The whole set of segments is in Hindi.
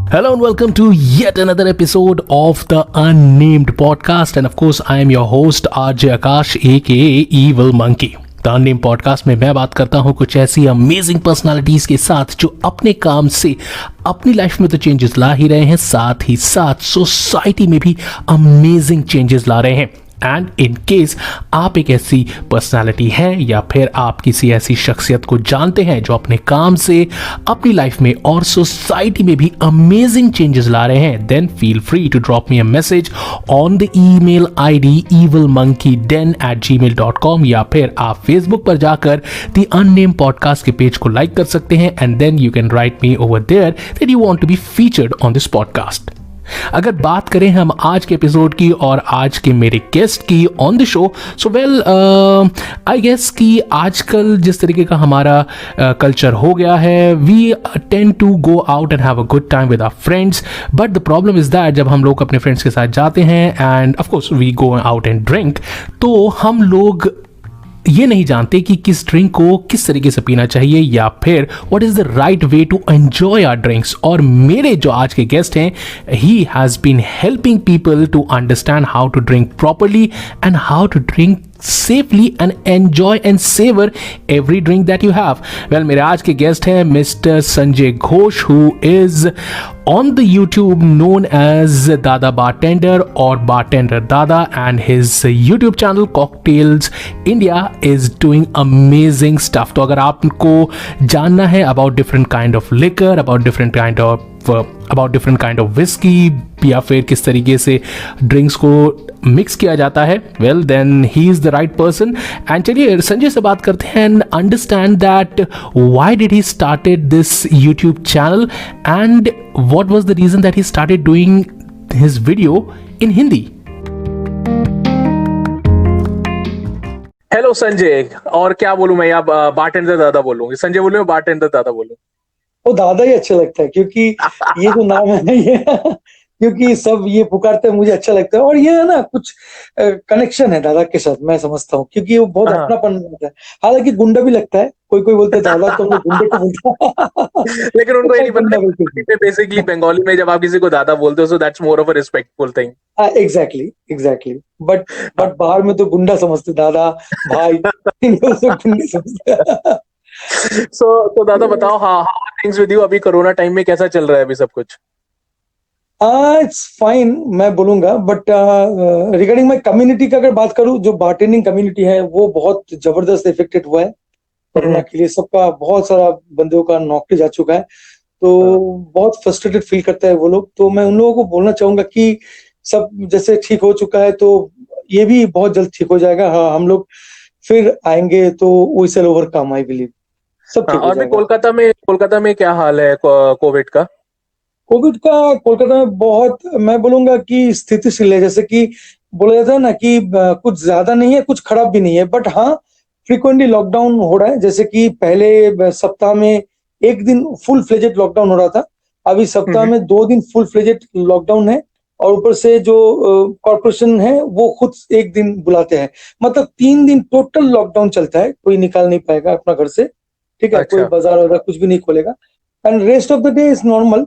Hello and welcome to yet another episode of the Unnamed Podcast. And of course, I am your host RJ Akash aka Evil Monkey. The unnamed podcast में मैं बात करता हूँ कुछ ऐसी अमेजिंग पर्सनालिटीज के साथ जो अपने काम से अपनी लाइफ में तो चेंजेस ला ही रहे हैं, साथ ही साथ सोसाइटी में भी अमेजिंग चेंजेस ला रहे हैं। एंड इन केस आप एक ऐसी पर्सनालिटी हैं या फिर आप किसी ऐसी शख्सियत को जानते हैं जो अपने काम से अपनी लाइफ में और सोसाइटी में भी अमेजिंग चेंजेस ला रहे हैं, then feel free to drop me a message on the email ID evilmonkeyden@gmail.com या फिर आप फेसबुक पर जाकर द अननेम पॉडकास्ट के पेज को लाइक कर सकते हैं and then you can write me over there that you want to be featured on this podcast. अगर बात करें हम आज के एपिसोड की और आज के मेरे गेस्ट की on the show, so well I guess कि आजकल जिस तरीके का हमारा कल्चर हो गया है, we tend to go out and have a good time with our friends, but the problem is that जब हम लोग अपने फ्रेंड्स के साथ जाते हैं and of course we go out and drink, तो हम लोग ये नहीं जानते कि किस ड्रिंक को किस तरीके से पीना चाहिए या फिर what is the right way to enjoy our drinks. और मेरे जो आज के गेस्ट हैं, he has been helping people to understand how to drink properly and how to drink safely and enjoy and savor every drink that you have. Well, मेरे आज के गेस्ट हैं mister Sanjay Ghosh, who is on the YouTube known as Dada Bartender or Bartender Dada, and his YouTube channel Cocktails India is doing amazing stuff. तो अगर आपको जानना है about different kind of liquor, about different kind of whiskey या फिर किस तरीके से ड्रिंक्स को मिक्स किया जाता है, well then he is the right person. And चलिए संजय से बात करते हैं and understand that why did he started this YouTube channel and what was the reason that he started doing his video in Hindi. Hello Sanjay, और क्या बोलूं मैं, आप बारटेंडर दादा बोलूंगी, संजय बोलूं मैं बारटेंडर दादा बोलूं? वो दादा ही अच्छा लगता है क्योंकि ये जो नाम है ना ये क्योंकि सब ये पुकारते हैं, मुझे अच्छा लगता है। और ये है ना कुछ कनेक्शन है दादा के साथ, मैं समझता हूँ, क्योंकि वो बहुत अपनापन होता है। हालांकि गुंडा भी लगता है, कोई कोई बोलते हैं दादा तो मैं गुंडे को बोलता लेकिन उनको ये नहीं पता बेसिकली बंगाली में जब आप किसी को दादा बोलते हो, so that's more of a respectful thing. Exactly but बाहर में तो गुंडा समझते, दादा भाई गुंडे समझते। तो दादा बताओ, हाउ थिंग्स विद यू? अभी कोरोना टाइम में कैसा चल रहा है अभी सब कुछ? इट्स फाइन मैं बोलूंगा, बट रिगार्डिंग माय कम्युनिटी का अगर बात करूं, जो बारटेंडिंग कम्युनिटी है वो बहुत जबरदस्त इफेक्टेड हुआ है कोरोना के लिए। सबका बहुत सारा बंदों का नौकरी जा चुका है, तो बहुत फ्रस्ट्रेटेड फील करता है वो लोग। तो मैं उन लोगों को बोलना चाहूंगा कि सब जैसे ठीक हो चुका है तो ये भी बहुत जल्द ठीक हो जाएगा। हाँ, हम लोग फिर आएंगे तो we will overcome, I believe सब ठीक हो जाएगा। कोलकाता में क्या हाल है कोविड का? कोलकाता में बहुत, मैं बोलूंगा कि स्थितिशील है। जैसे कि बोला जाता है ना कि कुछ ज्यादा नहीं है, कुछ खराब भी नहीं है, बट हाँ फ्रीक्वेंटली लॉकडाउन हो रहा है। जैसे कि पहले सप्ताह में एक दिन फुल फ्लेजेड लॉकडाउन हो रहा था, अभी सप्ताह में 2 दिन फुल फ्लेजेड लॉकडाउन है, और ऊपर से जो कॉर्पोरेशन है वो खुद एक दिन बुलाते हैं। मतलब 3 दिन टोटल लॉकडाउन चलता है, कोई निकाल नहीं पाएगा अपना घर से, ठीक है? कोई बाजार वगैरह कुछ भी नहीं खोलेगा, and rest of the day is normal.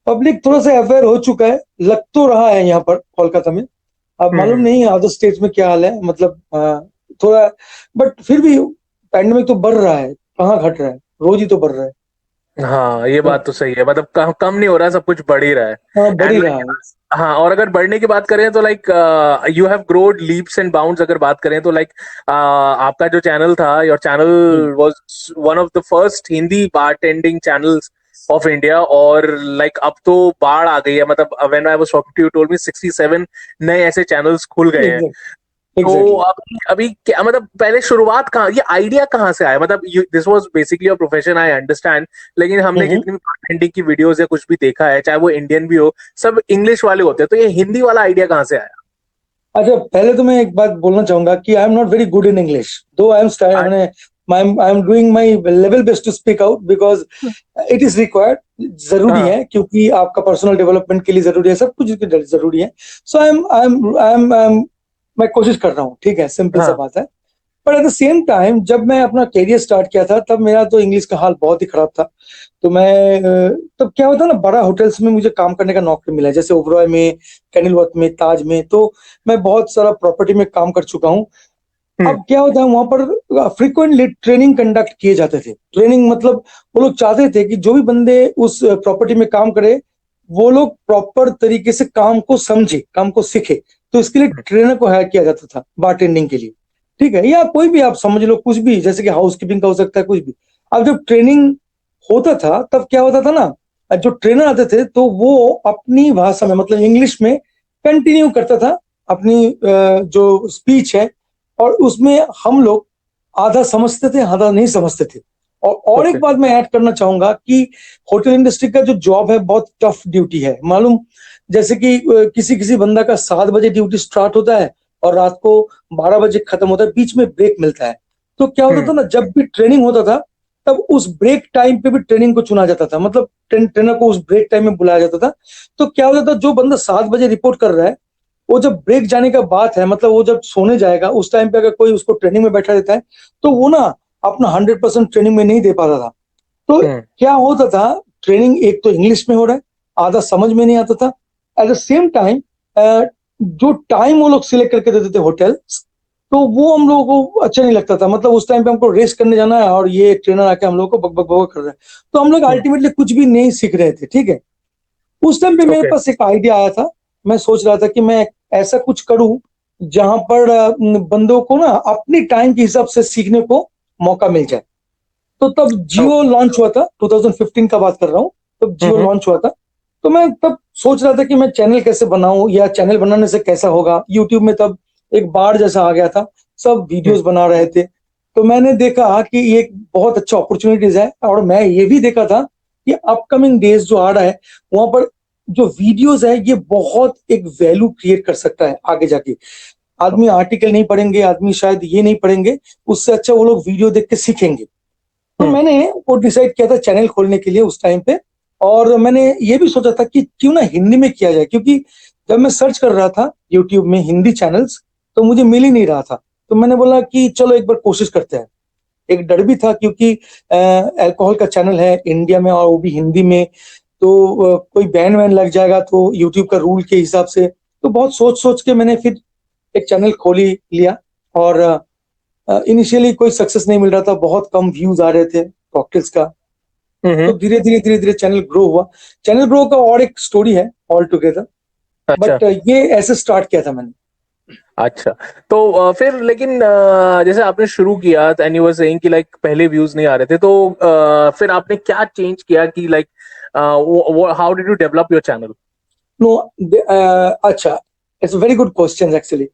Public थोड़ा सा अवेयर हो चुका है, लग तो रहा है यहाँ पर कोलकाता में। अब मालूम नहीं अदर स्टेट्स में क्या हाल है, मतलब थोड़ा, बट फिर भी पैंडेमिक तो बढ़ रहा है, कहाँ घट रहा है, रोज ही तो बढ़ रहा है। हाँ, ये बात तो सही है, मतलब कम नहीं हो रहा है, सब कुछ बढ़ ही रहा है। हाँ, बढ़ ही रहा है। हाँ, और अगर बढ़ने की बात करें तो like you have growed leaps and bounds. अगर बात करें तो लाइक आपका जो चैनल था, your channel was one of the first Hindi bartending channels of India, और लाइक अब तो बाढ़ आ गई है। मतलब when I was talking to you told me 67 नए ऐसे चैनल्स खुल गए हैं। तो अभी क्या, मतलब पहले शुरुआत कहाँ, ये आइडिया कहाँ से आया? मतलब this was basically your profession, I understand, लेकिन हमने जितनी भी बारटेंडिंग की वीडियोस या कुछ भी देखा है, चाहे वो इंडियन भी हो, सब इंग्लिश वाले होते हैं, तो ये हिंदी वाला आइडिया कहाँ से आया? अच्छा, पहले तो मैं एक बात बोलना चाहूंगा कि I am not very good in English, though I am doing my level best to speak out because it is required, जरूरी है, क्योंकि आपका पर्सनल डेवलपमेंट के लिए जरूरी है, सब कुछ जरूरी है। सो मैं कोशिश कर रहा हूँ, ठीक है, सिंपल सा बात है। पर एट द सेम टाइम जब मैं अपना करियर स्टार्ट किया था तब मेरा तो इंग्लिश का हाल बहुत ही खराब था। तो मैं तब क्या होता ना, बड़ा होटल्स में मुझे काम करने का नौकरी मिला, जैसे ओबरॉय में, कैनिलवर्थ में, ताज में। तो मैं बहुत सारा प्रॉपर्टी में काम कर चुका हूँ। अब क्या होता है, वहां पर फ्रीक्वेंटली ट्रेनिंग कंडक्ट किए जाते थे। ट्रेनिंग मतलब वो लोग चाहते थे कि जो भी बंदे उस प्रॉपर्टी में काम करे वो लोग प्रॉपर तरीके से काम को समझे, काम को सीखे। तो इसके लिए ट्रेनर को हायर किया जाता था बारटेंडिंग के लिए, ठीक है, या कोई भी आप समझ लो, कुछ भी, जैसे कि हाउस कीपिंग का हो सकता है, कुछ भी। अब जब ट्रेनिंग होता था तब क्या होता था ना, जो ट्रेनर आते थे तो वो अपनी भाषा में, मतलब इंग्लिश में कंटिन्यू करता था अपनी जो स्पीच है, और उसमें हम लोग आधा समझते थे, आधा नहीं समझते थे। और एक बात मैं ऐड करना चाहूंगा कि होटल इंडस्ट्री का जो जॉब है बहुत टफ ड्यूटी है, मालूम। जैसे कि किसी किसी बंदा का 7 बजे ड्यूटी स्टार्ट होता है और रात को 12 बजे खत्म होता है, बीच में ब्रेक मिलता है। तो क्या होता था ना, जब भी ट्रेनिंग होता था तब उस ब्रेक टाइम पे भी ट्रेनिंग को चुना जाता था, मतलब ट्रेनर को उस ब्रेक टाइम में बुलाया जाता था। तो क्या होता था, जो बंदा 7 बजे रिपोर्ट कर रहा है, वो जब ब्रेक जाने का बात है, मतलब वो जब सोने जाएगा उस टाइम पे अगर कोई उसको ट्रेनिंग में बैठा देता है तो वो ना अपना 100% ट्रेनिंग में नहीं दे पाता था। तो क्या होता था, ट्रेनिंग एक तो इंग्लिश में हो रहा है, आधा समझ में नहीं आता था। एट द सेम टाइम जो टाइम वो लोग सिलेक्ट करके देते थे होटल, तो वो हम लोगों को अच्छा नहीं लगता था। मतलब उस टाइम पे हमको रेस्ट करने जाना है और ये ट्रेनर आके हम लोग को बक बक बक कर रहा है, तो हम लोग अल्टीमेटली कुछ भी नहीं सीख रहे थे, ठीक है। उस टाइम पे मेरे पास एक आइडिया आया था। मैं सोच रहा था कि मैं ऐसा कुछ करूं जहां पर बंदों को ना अपनी टाइम के हिसाब से सीखने को मौका मिल जाए। तो तब जियो लॉन्च हुआ था, 2015 का बात कर रहा हूं, तब जियो लॉन्च हुआ था। तो मैं तब सोच रहा था कि मैं चैनल कैसे बनाऊं, या चैनल बनाने से कैसा होगा। यूट्यूब में तब एक बाढ़ जैसा आ गया था, सब वीडियोस बना रहे थे। तो मैंने देखा कि ये एक बहुत अच्छा अपॉर्चुनिटीज है, और मैं ये भी देखा था कि अपकमिंग डेज जो आ रहा है वहां पर जो वीडियोस है ये बहुत एक वैल्यू क्रिएट कर सकता है आगे जाके। आदमी आर्टिकल नहीं पढ़ेंगे, आदमी शायद ये नहीं पढ़ेंगे, उससे अच्छा वो लोग वीडियो देख के सीखेंगे। तो मैंने वो डिसाइड किया था चैनल खोलने के लिए उस टाइम पे। और मैंने ये भी सोचा था कि क्यों ना हिंदी में किया जाए, क्योंकि जब मैं सर्च कर रहा था यूट्यूब में हिंदी चैनल्स तो मुझे मिल ही नहीं रहा था। तो मैंने बोला कि चलो एक बार कोशिश करते हैं। एक डर भी था क्योंकि अल्कोहल का चैनल है इंडिया में और वो भी हिंदी में, तो कोई बैन वैन लग जाएगा तो यूट्यूब का रूल के हिसाब से। तो बहुत सोच सोच के मैंने फिर एक चैनल खोली लिया। और इनिशियली कोई सक्सेस नहीं मिल रहा था, बहुत कम व्यूज आ रहे थे कॉकटेल्स का। तो धीरे धीरे चैनल ग्रो हुआ। चैनल ग्रो का और एक स्टोरी है ऑल टुगेदर, बट ये ऐसे स्टार्ट किया था मैंने। अच्छा, तो फिर लेकिन जैसे आपने शुरू किया एंड यू वर सेइंग कि लाइक पहले व्यूज नहीं आ रहे थे, तो फिर आपने क्या चेंज किया कि like how did you develop your channel? No, अच्छा, it's a very good question actually.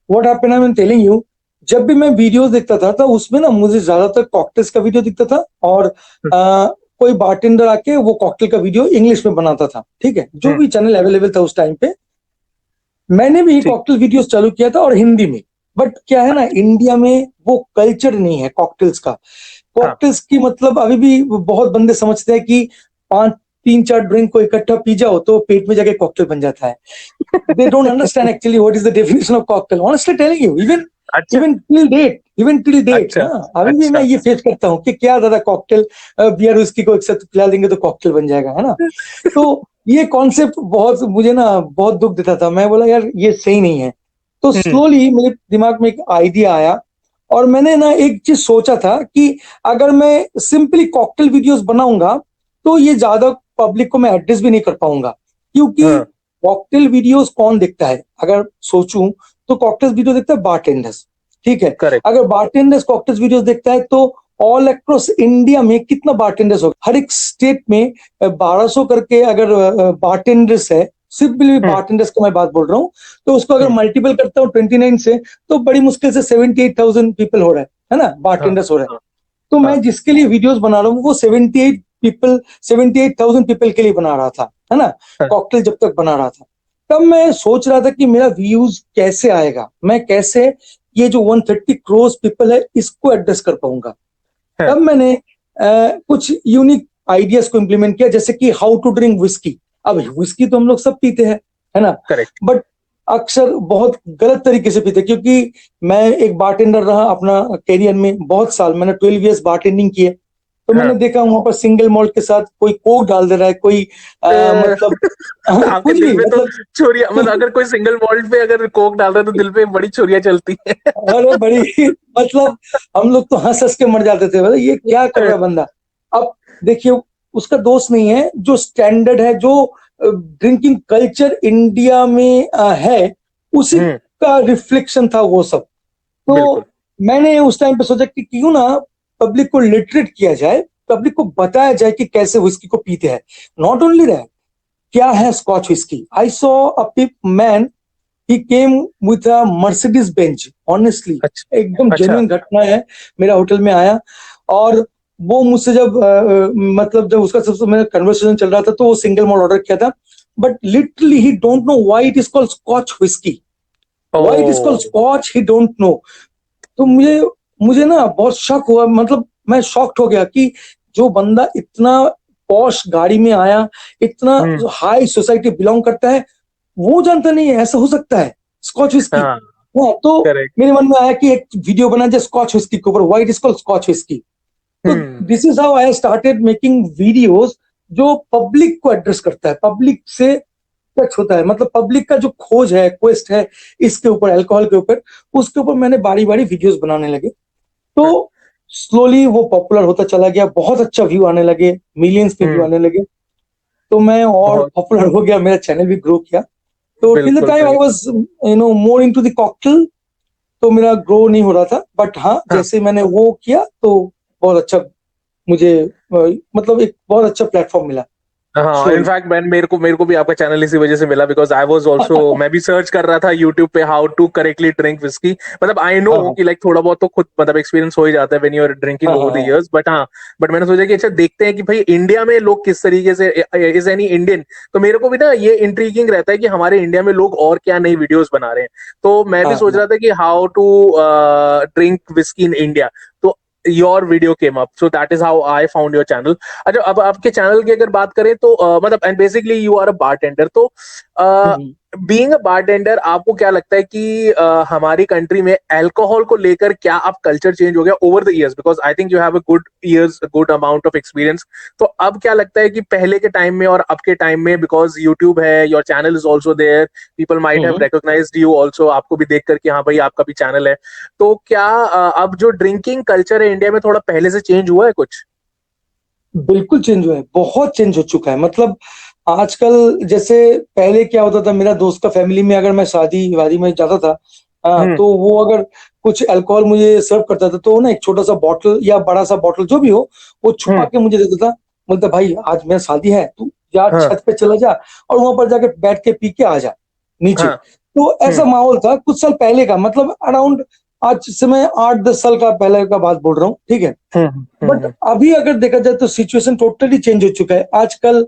What happened, I am telling you, जब भी मैं वीडियोस देखता था तो उसमें ना मुझे ज्यादातर कॉकटेल्स का वीडियो दिखता था, और कोई बारटेंडर आके वो कॉकटेल का वीडियो इंग्लिश में बनाता था, ठीक है, जो भी चैनल अवेलेबल था उस टाइम पे। मैंने भी कॉकटेल वीडियोस चालू किया था और हिंदी में। बट क्या है ना, इंडिया में वो कल्चर नहीं है कॉकटेल्स का। कॉकटेल्स की मतलब अभी भी बहुत बंदे समझते हैं कि 3-4 ड्रिंक को इकट्ठा पी जाओ तो पेट में जाके कॉकटेल बन जाता है। They don't understand actually what is the definition of cocktail. Honestly telling you, even till date, हाँ, अभी भी मैं ये फेस करता हूँ कि क्या दादा कॉकटेल, बियर विस्की को एक साथ पिला देंगे तो कॉकटेल बन जाएगा, है ना। तो ये कॉन्सेप्ट बहुत मुझे ना बहुत दुख देता था। मैं बोला यार ये सही नहीं है। तो स्लोली मेरे दिमाग में एक आइडिया आया, और मैंने ना एक चीज सोचा था कि अगर मैं सिंपली कॉकटेल वीडियोस बनाऊंगा तो ये ज्यादा पब्लिक को मैं एड्रेस भी नहीं कर पाऊंगा, क्योंकि कॉकटेल वीडियोस कौन देखता है। अगर सोचूं तो कॉकटेल वीडियो देखता है बारटेंडर्स, ठीक है। अगर बारटेंडर्स कॉकटेल वीडियोस देखता है तो ऑल अक्रॉस इंडिया में कितना बारटेंडर्स होगा, हर एक स्टेट में 1200 करके अगर बारटेंडर्स है, सिंपली बारटेंडर्स का मैं बात बोल रहा हूँ, तो उसको अगर मल्टीपल करता हूँ 29 से तो बड़ी मुश्किल से 78,000 पीपल हो रहा है ना, बारटेंडर्स हो रहा है। तो मैं जिसके लिए वीडियोस बना रहा हूँ वो 78,000 पीपल के लिए बना रहा था, है ना, कॉकटेल जब तक बना रहा था। तब मैं सोच रहा था कि मेरा व्यूज कैसे आएगा, मैं कैसे ये जो 130 करोड़ पीपल है इसको एड्रेस कर पाऊंगा। तब मैंने कुछ यूनिक आइडियाज को इंप्लीमेंट किया, जैसे कि हाउ टू ड्रिंक विस्की। अब विस्की तो हम लोग सब पीते हैं, है ना, बट अक्सर बहुत गलत तरीके से पीते, क्योंकि मैं एक बारटेंडर रहा अपना कैरियर में बहुत साल, मैंने 12 इयर्स बारटेंडिंग किए। तो मैंने देखा वहां पर सिंगल मॉल्ट के साथ कोई कोक डाल दे रहा है, कोई मतलब आपके कुछ दिल भी पे तो मतलब छुरियां, मतलब अगर कोई सिंगल मॉल्ट पे अगर कोक डाल रहा है तो दिल पे बड़ी छुरियां चलती है। अरे बड़ी मतलब हम लोग तो हंस हंस के मर जाते थे, मतलब ये क्या कर रहा है बंदा। अब देखिए, उसका दोष नहीं है, जो स्टैंडर्ड है, जो ड्रिंकिंग कल्चर इंडिया में है, उसी हम्म, का रिफ्लेक्शन था वो सब। बिल्कुल। तो मैंने उस टाइम पे सोचा कि क्यों ना पब्लिक को लिटरेट किया जाए, पब्लिक को बताया जाए कि कैसे विस्की को पीते हैं। नॉट ओनली दैट, क्या है Scotch whisky. I saw a man, he came with a Mercedes Benz, honestly अच्छा, एकदम अच्छा। जेन्युइन घटना है। मेरा होटल में आया और वो मुझसे जब मतलब जब उसका सबसे मेरा कन्वर्सेशन चल रहा था, तो वो सिंगल मॉल्ट ऑर्डर किया था, but literally he don't know why it is called Scotch whisky, why it is called ओ। Scotch, he don't know. तो मुझे मुझे ना बहुत शक हुआ, मतलब मैं शॉक्ड हो गया कि जो बंदा इतना पॉश गाड़ी में आया, इतना हम्म। हाई सोसाइटी बिलोंग करता है, वो जानता नहीं है ऐसा हो सकता है स्कॉच विस्की। हाँ, हाँ, तो करेक्ट। मेरे मन में आया कि एक वीडियो बना जाए स्कॉच विस्की के ऊपर, why it is called Scotch whisky. तो hmm. This is how I started making videos, जो पब्लिक को एड्रेस करता है, पब्लिक से टच होता है, मतलब पब्लिक का जो खोज है, क्वेस्ट है इसके ऊपर, अल्कोहल के ऊपर, उसके ऊपर मैंने बारी बारी वीडियोस बनाने लगे। तो स्लोली वो पॉपुलर होता चला गया, बहुत अच्छा व्यू आने लगे, मिलियंस में व्यू हम्म। आने लगे। तो मैं और बहुत। पॉपुलर हो गया, मेरा चैनल भी ग्रो किया। तो टिल द बिल्कुल टाइम आई बिल्कुल। Was more into the cocktail, तो मेरा ग्रो नहीं हो रहा था। बट हाँ, हाँ, जैसे मैंने वो किया तो बहुत अच्छा मुझे मतलब एक बहुत अच्छा प्लेटफॉर्म मिला हाँ। स्लोली। इनफैक्ट मैन, मेरे को भी आपका चैनल इसी वजह से मिला, बिकॉज आई वाज आल्सो, मैं भी सर्च कर रहा था यूट्यूब पे how to correctly drink whisky. मतलब आई नो हाँ कि लाइक थोड़ा बहुत तो खुद मतलब एक्सपीरियंस हो ही जाता है व्हेन यू आर ड्रिंकिंग हाँ हाँ ओवर द हाँ इयर्स, बट हाँ, बट मैंने सोचा कि अच्छा देखते हैं कि भाई इंडिया में लोग किस तरीके से, इज एनी इंडियन। तो मेरे को भी ना ये इंट्रीगिंग रहता है कि हमारे इंडिया में लोग और क्या नई वीडियोस बना रहे हैं। तो मैं भी हाँ सोच हाँ रहा था कि how to drink whisky in India. तो your video came up, so that is how I found your channel. अच्छा, अब आपके चैनल की अगर बात करें तो मतलब and basically you are a bartender, तो हम्म, बीइंग अ बारटेंडर आपको क्या लगता है कि हमारी कंट्री में अल्कोहल को लेकर क्या अब कल्चर चेंज हो गया over the years, because I think you have a good amount of experience. तो अब क्या लगता है कि पहले के टाइम में और अब के टाइम में, बिकॉज यूट्यूब है, your channel is also there, people might have hmm. Recognised you also, आपको भी देख करके हाँ भाई आपका भी चैनल है। तो क्या अब जो ड्रिंकिंग कल्चर है इंडिया में थोड़ा पहले से चेंज हुआ है कुछ? बिल्कुल चेंज हुआ है, बहुत चेंज हो चुका है। मतलब आजकल जैसे पहले क्या होता था, मेरा दोस्त का फैमिली में अगर मैं शादी वादी में जाता था, हम्म, तो वो अगर कुछ अल्कोहल मुझे सर्व करता था, तो वो ना एक छोटा सा बॉटल या बड़ा सा बॉटल जो भी हो, वो छुपा हम्म। के मुझे देता था। बोलता भाई आज मेरा शादी है, तू जा हाँ, छत पे चला जा और वहां पर जाके बैठ के पी के आ जा नीचे। हाँ। तो ऐसा हम्म, माहौल था कुछ साल पहले का, मतलब अराउंड आज से मैं 8-10 साल का पहले का बात बोल रहा हूँ, ठीक है। हम्म, बट अभी अगर देखा जाए तो सिचुएशन टोटली चेंज हो चुका है। आजकल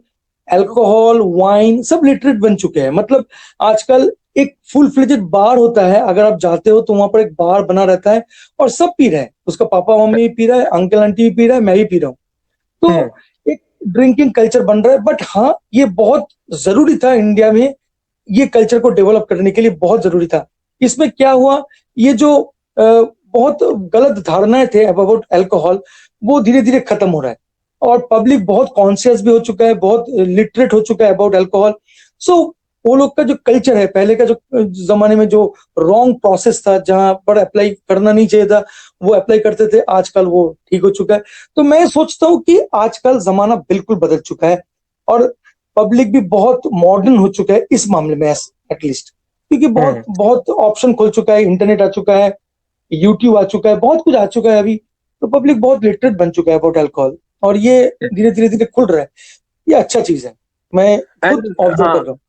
अल्कोहल, वाइन सब लिटरेट बन चुके हैं। मतलब आजकल एक फुल फ्लेजेड बार होता है, अगर आप जाते हो तो वहां पर एक बार बना रहता है और सब पी रहे हैं, उसका पापा मम्मी भी पी रहा है, अंकल आंटी भी पी रहा है, मैं भी पी रहा हूँ। हम्म। तो एक ड्रिंकिंग कल्चर बन रहा है। बट हाँ, ये बहुत जरूरी था इंडिया में, ये कल्चर को डेवलप करने के लिए बहुत जरूरी था। इसमें क्या हुआ, ये जो बहुत गलत धारणाएं थे अबाउट अल्कोहल, वो धीरे धीरे खत्म हो रहा है और पब्लिक बहुत कॉन्शियस भी हो चुका है, बहुत लिटरेट हो चुका है अबाउट अल्कोहल। सो वो लोग का जो कल्चर है, पहले का जो जमाने में जो रॉन्ग प्रोसेस था, जहां पर अप्लाई करना नहीं चाहिए था, वो अप्लाई करते थे, आजकल वो ठीक हो चुका है। तो मैं सोचता हूँ कि आजकल जमाना बिल्कुल बदल चुका है और पब्लिक भी बहुत मॉडर्न हो चुका है इस मामले में, एटलीस्ट, क्योंकि बहुत हम्म। बहुत ऑप्शन खुल चुका है, इंटरनेट आ चुका है, यूट्यूब आ चुका है, बहुत कुछ आ चुका है अभी। तो पब्लिक बहुत लिटरेट बन चुका है अबाउट अल्कोहल और ये धीरे धीरे धीरे खुल रहा है। ये अच्छा चीज है, मैं खुद एंड ऑब्जर्व हाँ, कर रहा हूँ।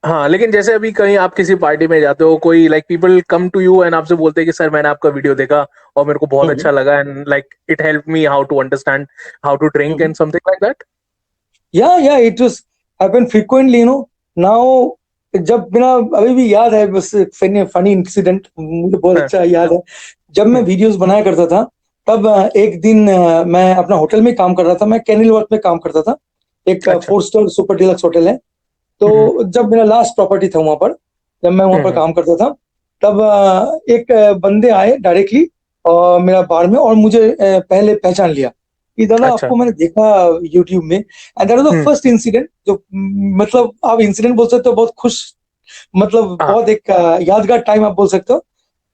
हाँ, लेकिन जैसे अभी कहीं आप किसी पार्टी में जाते हो, कोई like people come to you and आपसे बोलते हैं कि सर मैंने आपका वीडियो देखा और मेरे को बहुत हम्म, अच्छा लगा, and like it help me how to understand how to drink hmm. And something like that. या it was happen frequently, now. जब मेरा अभी भी याद है, बस फनी इंसिडेंट मुझे बहुत हाँ। अच्छा याद है। जब मैं वीडियोस बनाया करता था, तब एक दिन मैं अपना होटल में काम कर रहा था, मैं कैनिल वर्थ में काम करता था, एक अच्छा। 4 स्टार सुपर डिलक्स होटल है। हम्म, तो जब मेरा लास्ट प्रॉपर्टी था वहां पर, जब मैं वहां पर काम करता था, तब एक बंदे आए डायरेक्टली मेरा बार में, और मुझे पहले पहचान लिया कि दादा अच्छा। आपको मैंने देखा यूट्यूब में, and that was the first incident जो मतलब आप इंसिडेंट बोल सकते हो, बहुत खुश, मतलब हाँ। बहुत एक यादगार टाइम आप बोल सकते हो,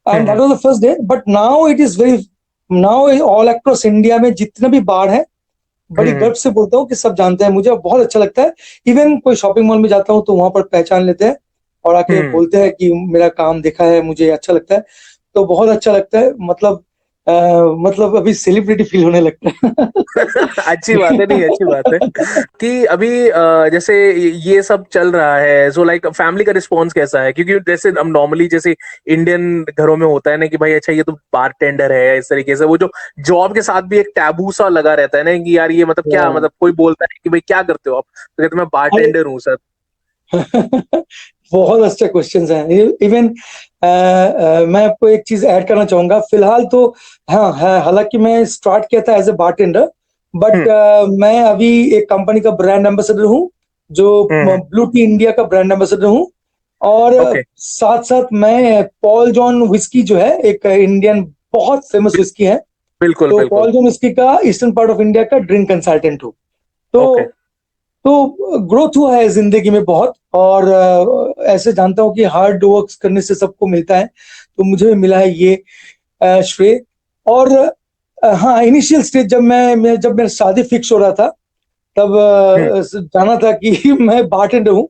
and that hmm. Was the first day. But now it is very, now all across India में जितने भी बार हैं, बड़ी हम्म। गर्व से बोलता हूँ कि सब जानते हैं मुझे, और बहुत अच्छा लगता है। इवन कोई शॉपिंग मॉल में जाता हूँ तो वहां पर पहचान लेते हैं और आके हम्म। बोलते हैं कि मेरा काम देखा है, मुझे अच्छा लगता है। तो बहुत अच्छा लगता है, मतलब अ, मतलब अभी सेलिब्रिटी फील होने लगता है। अच्छी बात है, नहीं अच्छी बात है कि अभी जैसे ये सब चल रहा है, सो लाइक फैमिली का रिस्पॉन्स कैसा है? क्योंकि जैसे हम नॉर्मली जैसे इंडियन घरों में होता है ना कि भाई अच्छा ये तो बारटेंडर है, इस तरीके से वो जो जॉब के साथ भी एक टैबू सा लगा रहता है ना कि यार ये मतलब क्या, मतलब कोई बोलता है कि भाई क्या करते हो आप, तो कहते मैं अरे बारटेंडर हूँ सर। बहुत अच्छे क्वेश्चंस हैं। इवन मैं आपको एक चीज ऐड करना चाहूंगा फिलहाल तो। हाँ है, हालांकि मैं स्टार्ट किया था एज ए बारटेंडर, बट हम्म। मैं अभी एक कंपनी का ब्रांड एम्बेसडर हूँ, जो हम्म। ब्लू टी इंडिया का ब्रांड एम्बेसडर हूँ। और ओके। साथ साथ मैं पॉल जॉन विस्की जो है, एक इंडियन बहुत फेमस विस्की है, बिल्कुल तो बिल्कुल। पॉल जॉन विस्की का ईस्टर्न पार्ट ऑफ इंडिया का ड्रिंक कंसल्टेंट हूँ। ओके। तो ग्रोथ हुआ है जिंदगी में बहुत, और ऐसे जानता हूँ कि हार्ड वर्क करने से सबको मिलता है, तो मुझे भी मिला है ये श्रेय। और हाँ, इनिशियल स्टेज जब मेरा शादी फिक्स हो रहा था, तब हम्म। जाना था कि मैं बारटेंडर हूँ,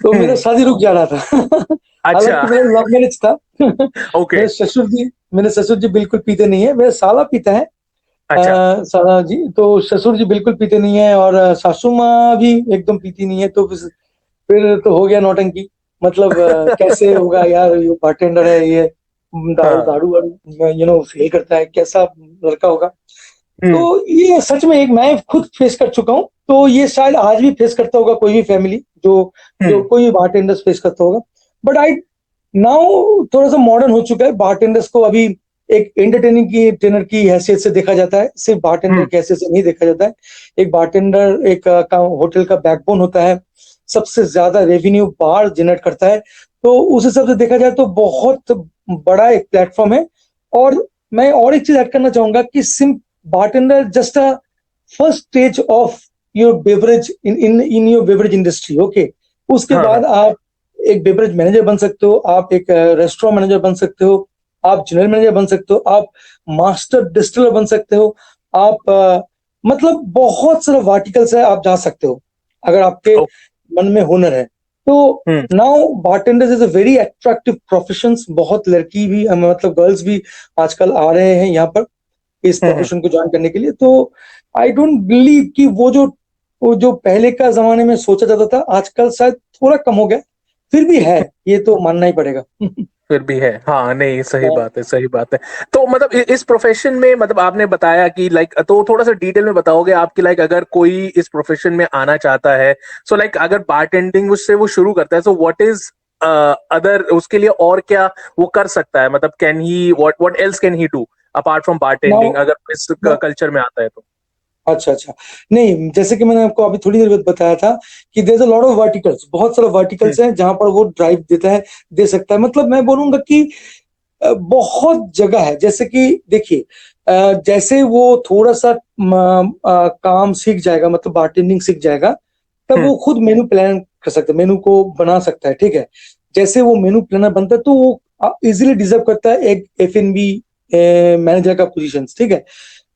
तो मेरा हम्म। शादी रुक जा रहा था। अच्छा। हालांकि मेरा लव मैरिज था। ओके। मेरे ससुर जी बिल्कुल पीते नहीं है, मेरा साला पीता है। अच्छा। साला जी तो, ससुर जी बिल्कुल पीते नहीं है, और सासू माँ भी एकदम पीती नहीं है, तो फिर तो हो गया नौटंकी। मतलब कैसे होगा यार, ये बारटेंडर है, ये दारू हाँ। दारू वारू सेल करता है, कैसा लड़का होगा। हम्म। तो ये सच में एक मैं खुद फेस कर चुका हूँ, तो ये शायद आज भी फेस करता होगा कोई भी फैमिली, जो जो हम्म। कोई भी बारटेंडर्स फेस करता होगा। बट आई नाउ थोड़ा सा मॉडर्न हो चुका है, बारटेंडर्स को अभी एक एंटरटेनिंग की ट्रेनर की हैसियत से देखा जाता है, सिर्फ बारटेंडर हम्म। की हैसियत से नहीं देखा जाता है। एक बारटेंडर एक होटल का बैकबोन होता है, सबसे ज्यादा रेवेन्यू बार जनरेट करता है, तो उस हिसाब से देखा जाए तो बहुत बड़ा एक प्लेटफॉर्म है। और मैं और एक चीज ऐड करना चाहूंगा कि सिर्फ bartender just a first stage of your beverage in your beverage industry, okay. उसके हाँ हाँ। बाद आप एक बेवरेज मैनेजर बन सकते हो, आप एक रेस्टोरेंट मैनेजर बन सकते हो, आप जनरल मैनेजर बन सकते हो, आप मास्टर डिस्टिलर बन सकते हो, आप मतलब बहुत सारे वर्टिकल्स है, आप जा सकते हो अगर आपके ओ। मन में हुनर है। तो hmm. Now bartenders is a very attractive profession. बहुत लड़की भी मतलब गर्ल्स भी आजकल आ रहे हैं यहाँ पर इस हम्म। प्रोफेशन को ज्वाइन करने के लिए। तो आई डोंट बिलीव कि वो जो पहले का जमाने में सोचा जाता था, आजकल शायद थोड़ा कम हो गया, फिर भी है, ये तो मानना ही पड़ेगा। फिर भी है, हाँ नहीं सही बात है, सही बात है। तो मतलब इस प्रोफेशन में मतलब आपने बताया कि लाइक, तो थोड़ा सा डिटेल में बताओगे आपकी, लाइक अगर कोई इस प्रोफेशन में आना चाहता है, सो लाइक अगर बारटेंडिंग उससे वो शुरू करता है, सो व्हाट इज अदर, उसके लिए और क्या वो कर सकता है, मतलब can he what else can he do apart from bartending, now अगर इस कल्चर में आता है तो? अच्छा अच्छा, नहीं, जैसे कि मैंने आपको अभी थोड़ी देर बाद बताया था कि there is a lot of verticals, बहुत सारे हम्म। वर्टिकल्स हैं जहां पर वो ड्राइव देता है, दे सकता है। मतलब मैं बोलूंगा कि बहुत जगह है, जैसे कि देखिए, जैसे वो थोड़ा सा काम सीख जाएगा, मतलब बार्टेंडिंग सीख जाएगा, तब हम्म। वो खुद मेनू प्लान कर सकता है, मेनू को बना सकता है, ठीक है। जैसे वो मेनू प्लानर बनता है, तो वो इजिली डिजर्व करता है एक F&B मैनेजर का पोजीशन, ठीक है।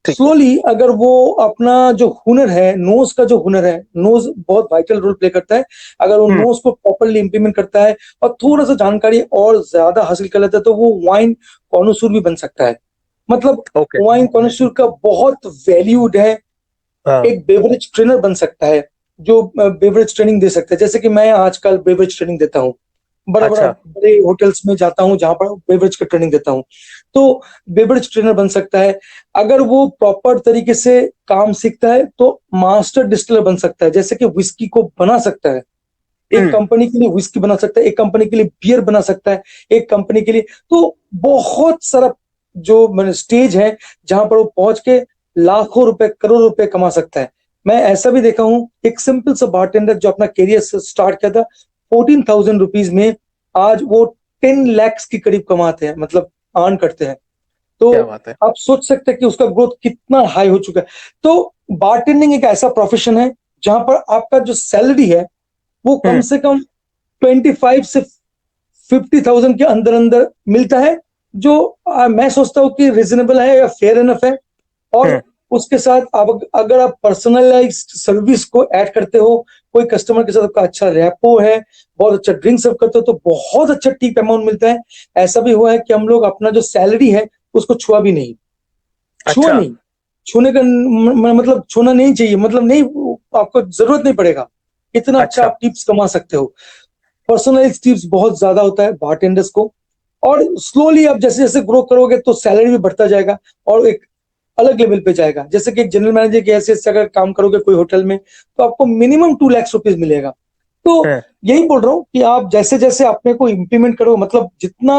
ठीक है। स्लोली अगर वो अपना जो हुनर है, नोज का जो हुनर है, नोज बहुत वाइटल रोल प्ले करता है। अगर वो हम्म। नोज को प्रॉपरली इंप्लीमेंट करता है और थोड़ा सा जानकारी और ज्यादा हासिल कर लेता है, तो वो वाइन कॉनोसर भी बन सकता है। मतलब ओके। वाइन कॉनोसर का बहुत वैल्यूड है। हाँ। एक बेवरेज ट्रेनर बन सकता है, जो बेवरेज ट्रेनिंग दे सकता है, जैसे कि मैं आजकल बेवरेज ट्रेनिंग देता हूँ, बड़ा बड़ा अच्छा। बड़े होटल्स में जाता हूँ जहां पर बेवरेज का ट्रेनिंग देता हूँ। तो बेवरेज ट्रेनर बन सकता है। अगर वो प्रॉपर तरीके से काम सीखता है, तो मास्टर डिस्टिलर बन सकता है, जैसे कि विस्की को बना सकता है, एक हम्म। कंपनी के लिए विस्की बना सकता है, एक कंपनी के लिए बियर बना सकता है, एक कंपनी के लिए। तो बहुत सारा जो मैंने स्टेज है जहां पर वो पहुंच के लाखों रुपए करोड़ रुपए कमा सकता है। मैं ऐसा भी देखा हूं, एक सिंपल सा बारटेंडर जो अपना करियर स्टार्ट किया था 14,000 रुपीज में, आज वो 10 lakhs के करीब कमाते हैं, मतलब अर्न करते हैं। तो क्या बात है। आप सोच सकते हैं कि उसका ग्रोथ कितना हाई हो चुका है। तो बारटेंडिंग एक ऐसा प्रोफेशन है जहां पर आपका जो सैलरी है वो कम से कम 25 से 50,000 के अंदर अंदर मिलता है, जो मैं सोचता हूँ कि रिजनेबल है या फेयर इनफ है। और उसके साथ आप अगर आप पर्सनलाइज्ड सर्विस को ऐड करते हो, कोई कस्टमर के साथ आपका अच्छा रैपो है, बहुत अच्छा ड्रिंक सर्व करते हो, तो बहुत अच्छा टिप अमाउंट मिलता है। ऐसा भी हुआ है कि हम लोग अपना जो सैलरी है उसको छुआ भी नहीं, छुआ अच्छा। नहीं, छूने का मतलब छूना नहीं चाहिए, मतलब नहीं, आपको जरूरत नहीं पड़ेगा, इतना अच्छा अच्छा। आप टिप्स कमा सकते हो। पर्सनलाइज टिप्स बहुत ज्यादा होता है बारटेंडर्स को। और स्लोली आप जैसे जैसे ग्रो करोगे तो सैलरी भी बढ़ता जाएगा और एक अलग लेवल पे जाएगा। जैसे कि एक जनरल मैनेजर की हैसियत से अगर काम करोगे कोई होटल में, तो आपको मिनिमम 2 लाख रुपीज मिलेगा। तो है। यही बोल रहा हूँ कि आप जैसे जैसे अपने को इम्प्लीमेंट करोगे, मतलब जितना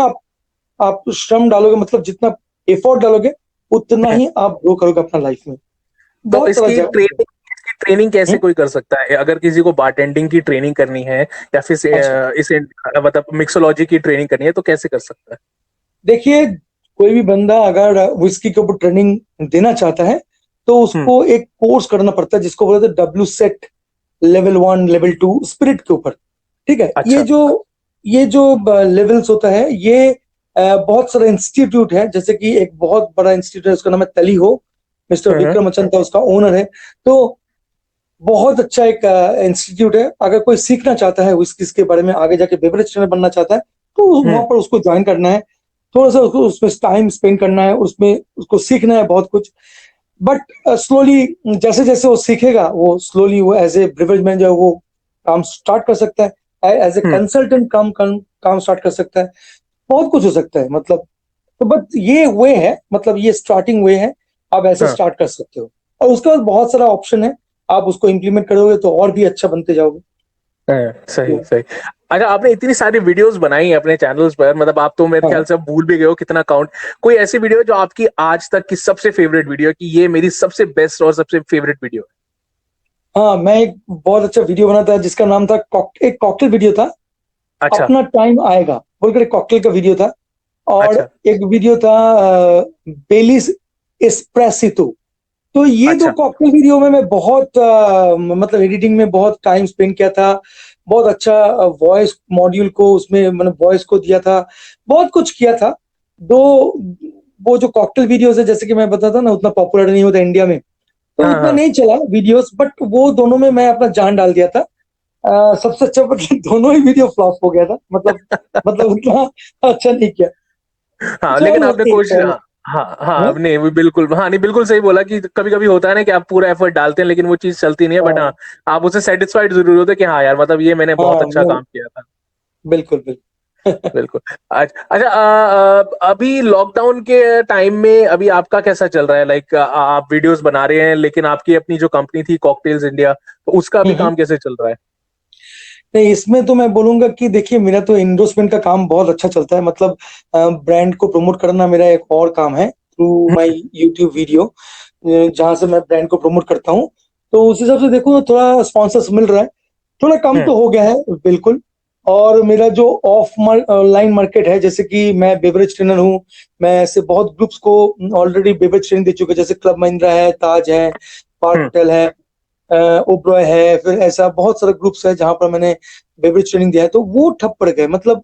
आप श्रम डालोगे, मतलब जितना एफर्ट डालोगे, उतना ही आप ग्रो करोगे अपना लाइफ में। तो बहुत तरह इसकी ट्रेनिंग कैसे हम्म? कोई कर सकता है अगर किसी को बारटेंडिंग की ट्रेनिंग करनी है, या फिर अच्छा, इसे मतलब मिक्सोलॉजी की ट्रेनिंग करनी है, तो कैसे कर सकता है? देखिए, कोई भी बंदा अगर विस्की के ऊपर ट्रेनिंग देना चाहता है तो हम्म। उसको एक कोर्स करना पड़ता है जिसको बोलते हैं WSET लेवल 1 लेवल 2 स्पिरिट के ऊपर। ठीक है, अच्छा। ये जो लेवल्स होता है, ये बहुत सारे इंस्टीट्यूट है। जैसे कि एक बहुत बड़ा इंस्टीट्यूट है, उसका नाम है तली हो, मिस्टर हम्म। विक्रम अचंता उसका ओनर है। तो बहुत अच्छा एक इंस्टीट्यूट है। अगर कोई सीखना चाहता है विस्की के बारे में, आगे जाके बेवरेज ट्रेनर बनना चाहता है, तो वहां हम्म। पर उसको ज्वाइन करना है। थोड़ा सा उसको उसमें टाइम स्पेंड करना है, उसमें उसको सीखना है बहुत कुछ। बट स्लोली जैसे जैसे वो सीखेगा, वो स्लोली वो एज ए ब्रिवेज मैनेजर वो काम स्टार्ट कर सकता है, एज ए हम्म। कंसल्टेंट काम स्टार्ट कर सकता है। बहुत कुछ हो सकता है, मतलब। तो बस ये वे है, मतलब ये स्टार्टिंग वे है, आप ऐसे हाँ। स्टार्ट कर सकते हो। और उसके बाद बहुत सारा ऑप्शन है, आप उसको इम्प्लीमेंट करोगे तो और भी अच्छा बनते जाओगे। सही तो सही। अच्छा, आपने इतनी सारी वीडियोस बनाई हैं अपने चैनल्स पर, मतलब आप तो मेरे ख्याल हाँ, से अब भूल भी गए हो कितना काउंट। कोई ऐसी वीडियो जो आपकी आज तक की सबसे फेवरेट वीडियो है, कि ये मेरी सबसे बेस्ट और सबसे फेवरेट वीडियो हाँ, मैं एक बहुत अच्छा वीडियो बना था जिसका नाम था एक कॉकटेल वीडियो था, है? अच्छा। अपना टाइम आएगा बोलकर, एक कॉकटेल का वीडियो था। और अच्छा। एक वीडियो था बेलिस एस्प्रेसितो। तो ये दो अच्छा। कॉकटेल वीडियो में मैं बहुत मतलब एडिटिंग में बहुत टाइम स्पेंड किया था। बहुत अच्छा वॉइस मॉड्यूल को उसमें मतलब वॉइस को दिया था, बहुत कुछ किया था। दो वो जो कॉकटेल वीडियोस है, जैसे कि मैं बताता ना, उतना पॉपुलर नहीं होता इंडिया में, तो हाँ उतना हाँ। नहीं चला वीडियोस। बट वो दोनों में मैं अपना जान डाल दिया था। सबसे अच्छा मतलब दोनों ही वीडियो फ्लॉप हो गया था, मतलब उतना अच्छा नहीं किया। हाँ, लेकिन चलो आपने ठीक कोशिश, है। हाँ। हाँ हाँ, हाँ, नहीं वो बिल्कुल, हाँ नहीं बिल्कुल सही बोला कि कभी कभी होता है ना कि आप पूरा एफर्ट डालते हैं लेकिन वो चीज चलती नहीं है, बट हाँ, हाँ, आप उससे सेटिस्फाइड जरूर होते हैं कि हाँ यार, मतलब ये मैंने बहुत हाँ, अच्छा काम किया था। बिल्कुल बिल्कुल। बिल्कुल। अच्छा, अभी लॉकडाउन के टाइम में अभी आपका कैसा चल रहा है? लाइक आप वीडियोस बना रहे हैं, लेकिन आपकी अपनी जो कंपनी थी कॉकटेल्स इंडिया, तो उसका अभी हम्म। काम कैसे चल रहा है? नहीं, इसमें तो मैं बोलूंगा कि देखिए, मेरा तो एंडोर्समेंट का काम बहुत अच्छा चलता है। मतलब ब्रांड को प्रमोट करना मेरा एक और काम है थ्रू माय यूट्यूब वीडियो, जहां से मैं ब्रांड को प्रमोट करता हूँ। तो उस हिसाब से देखो, थोड़ा स्पॉन्सर्स मिल रहा है, थोड़ा कम हम्म। तो हो गया है, बिल्कुल। और मेरा जो ऑफ लाइन मार्केट है, जैसे कि मैं बेवरेज ट्रेनर हूँ, मैं ऐसे बहुत ग्रुप्स को ऑलरेडी बेवरेज ट्रेनिंग दे चुके हैं, जैसे क्लब महिंद्रा है, ताज है, पार्क हम्म। होटल है, ओब्रॉय है, फिर ऐसा बहुत सारे ग्रुप्स है जहां पर मैंने बेवरेज ट्रेनिंग दिया है। तो वो ठप पड़ गए, मतलब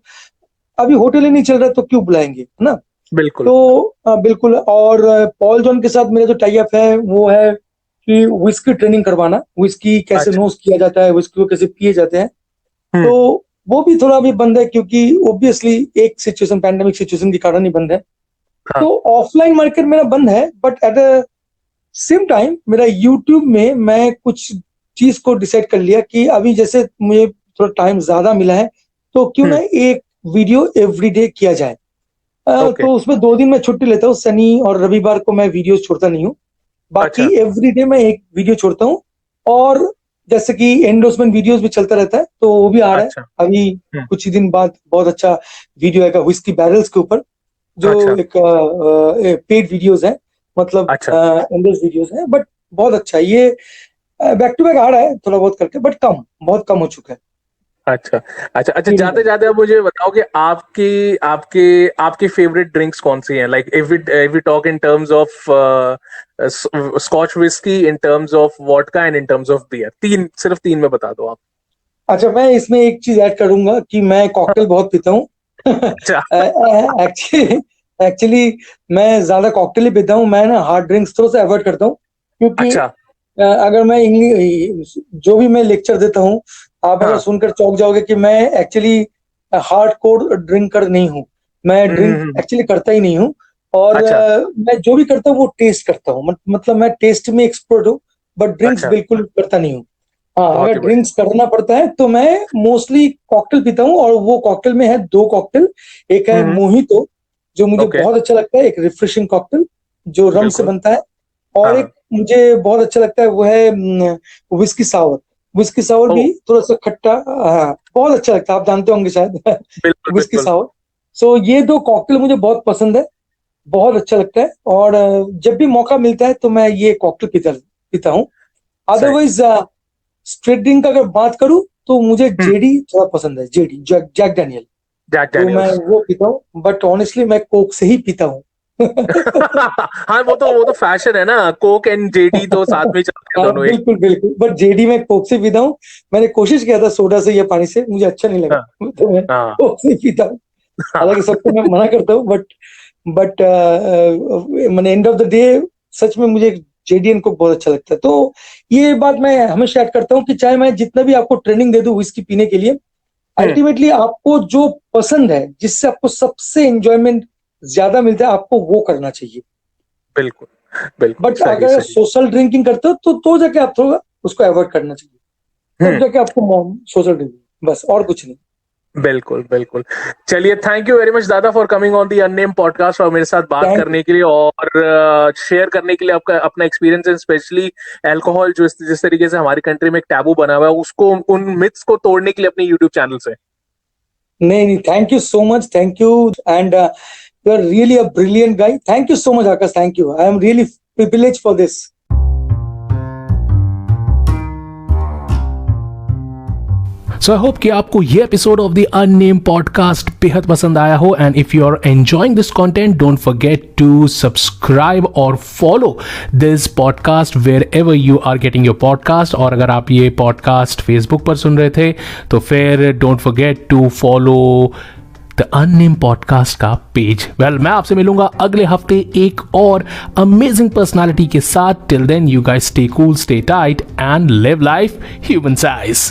अभी होटल ही नहीं चल रहा तो क्यों बुलाएंगे, है ना। बिल्कुल। तो बिल्कुल। और पॉल जॉन के साथ मेरा जो टाई अप है वो है कि विस्की ट्रेनिंग करवाना, विस्की कैसे अच्छा। नोस किया जाता है, विस्की को कैसे पिए जाते हैं। हम्म। तो वो भी थोड़ा अभी बंद है, क्योंकि ऑब्वियसली एक सिचुएशन, पैंडेमिक सिचुएशन के कारण ही बंद है। हाँ। तो ऑफलाइन मार्केट मेरा बंद है, but at a same time मेरा यूट्यूब में मैं कुछ चीज को डिसाइड कर लिया कि अभी जैसे मुझे थोड़ा टाइम ज्यादा मिला है, तो क्यों ना हम्म। एक वीडियो एवरीडे किया जाए। ओके। तो उसमें 2 दिन मैं छुट्टी लेता हूँ, शनि और रविवार को मैं वीडियो छोड़ता नहीं हूँ। बाकी अच्छा। एवरीडे मैं एक वीडियो छोड़ता हूँ। और जैसे कि एंडोर्समेंट वीडियोस भी चलता रहता है, तो वो भी आ रहा है। अच्छा। अभी हम्म। कुछ ही दिन बाद बहुत अच्छा वीडियो आएगा व्हिस्की बैरल्स के ऊपर, जो अच्छा। एक पेड वीडियोस है, मतलब अच्छा। एंडोर्स वीडियोस है। बट बहुत अच्छा है ये, बैक टू बैक आ रहा है थोड़ा बहुत करके, बट कम, बहुत कम हो चुका है। अच्छा अच्छा अच्छा, जाते जाते आप मुझे बताओ कि आपकी आपके आपकी फेवरेट ड्रिंक्स कौन सी हैं? Like if we talk in terms of Scotch whisky, in terms of vodka and in terms of beer, तीन, सिर्फ तीन में बता दो आप। अच्छा, मैं इसमें एक चीज ऐड करूंगा कि मैं कॉकटेल बहुत पीता हूँ। अच्छा एक्चुअली एक्चुअली मैं ज्यादा कॉकटेल ही पीता हूँ। मैं ना हार्ड ड्रिंक्स थोड़ा सा अवॉइड करता हूँ, क्योंकि अच्छा। अगर मैं इंग्लिश जो भी मैं लेक्चर देता हूँ, आप अगर हाँ। सुनकर चौंक जाओगे कि मैं एक्चुअली हार्ड कोर ड्रिंकर नहीं हूँ। मैं ड्रिंक हम्म। एक्चुअली करता ही नहीं हूँ। और अच्छा मैं जो भी करता हूँ वो टेस्ट करता हूँ। मतलब मैं टेस्ट में एक्सपर्ट हूँ, बट ड्रिंक्स अच्छा, बिल्कुल करता नहीं हूँ। हाँ, बहुत अगर ही बढ़िया। ड्रिंक्स करना पड़ता है तो मैं मोस्टली कॉकटेल पीता हूँ, और वो कॉकटेल में है दो कॉकटेल। एक है हम्म। मोहितो, जो मुझे ओके। बहुत अच्छा लगता है, एक रिफ्रेशिंग कॉकटेल जो रम से बिल्कुल। बनता है। हाँ और हाँ। एक मुझे बहुत अच्छा लगता है, वो है विस्की सावर। विस्की सावर ओ, भी थोड़ा सा खट्टा, हाँ, बहुत अच्छा लगता है, आप जानते होंगे शायद। बिल्कुल विस्की बिल्कुल। सावर। सो ये दो कॉकटेल मुझे बहुत पसंद है, बहुत अच्छा लगता है। और जब भी मौका मिलता है तो मैं ये कॉकटेल पीता पीता हूँ। सही। अदरवाइज स्ट्रेट ड्रिंक का अगर बात करूं तो मुझे हम्म। जेडी थोड़ा पसंद है, JD Jack Jack Daniel. Jack तो मैं डैनियल्स। वो पीता हूँ, बट ऑनेस्टली मैं कोक से ही पीता हूँ। हाँ, वो तो फैशन है ना, कोक एंड जेडी तो साथ में ही चलते हैं हाँ, दोनों एक। बिल्कुल बिल्कुल, बट जेडी में कोक से पीता हूँ। मैंने कोशिश किया था सोडा से या पानी से, मुझे अच्छा नहीं लगा। हाँ तो मैं हाँ कोक से ही पीता हूँ। हाँ। हालांकि सबको मैं मना करता हूँ, बट मैंने एंड ऑफ द डे सच में मुझे जेडीएन को बहुत अच्छा लगता है। तो ये बात मैं हमेशा ऐड करता हूँ कि चाहे मैं जितना भी आपको ट्रेनिंग दे दूं विस्की पीने के लिए, हम्म। अल्टीमेटली आपको जो पसंद है, जिससे आपको सबसे एंजॉयमेंट ज्यादा मिलता है, आपको वो करना चाहिए। बिल्कुल बिल्कुल, बट सही अगर सही। सोशल ड्रिंकिंग करते हो तो जाके आप थोड़ा उसको अवॉइड करना चाहिए। तब हम्म। जाके आपको सोशल ड्रिंकिंग, बस और कुछ नहीं। बिल्कुल बिल्कुल। चलिए, थैंक यू वेरी मच दादा for coming on the अननेम podcast और मेरे साथ बात थैंक करने के लिए और शेयर करने के लिए आपका अपना एक्सपीरियंस एंड स्पेशली अल्कोहल जो जिस तरीके से हमारी कंट्री में एक टैबू बना हुआ है, उसको, उन मिथ्स को तोड़ने के लिए अपने यूट्यूब चैनल से। नहीं नहीं, thank you so much, thank you. And you are really a brilliant guy. Thank you so much Akash, thank you. I am really privilege for this. So I hope कि आपको ये episode of the unnamed podcast बेहद पसंद आया हो and if you are enjoying this content don't forget to subscribe और follow this podcast wherever you are getting your podcast. और अगर आप ये पॉडकास्ट फेसबुक पर सुन रहे थे तो फिर don't forget to follow the unnamed podcast का पेज। वेल, मैं आपसे मिलूंगा अगले हफ्ते एक और अमेजिंग पर्सनालिटी के साथ। Till then you guys stay cool, stay tight and live life human size.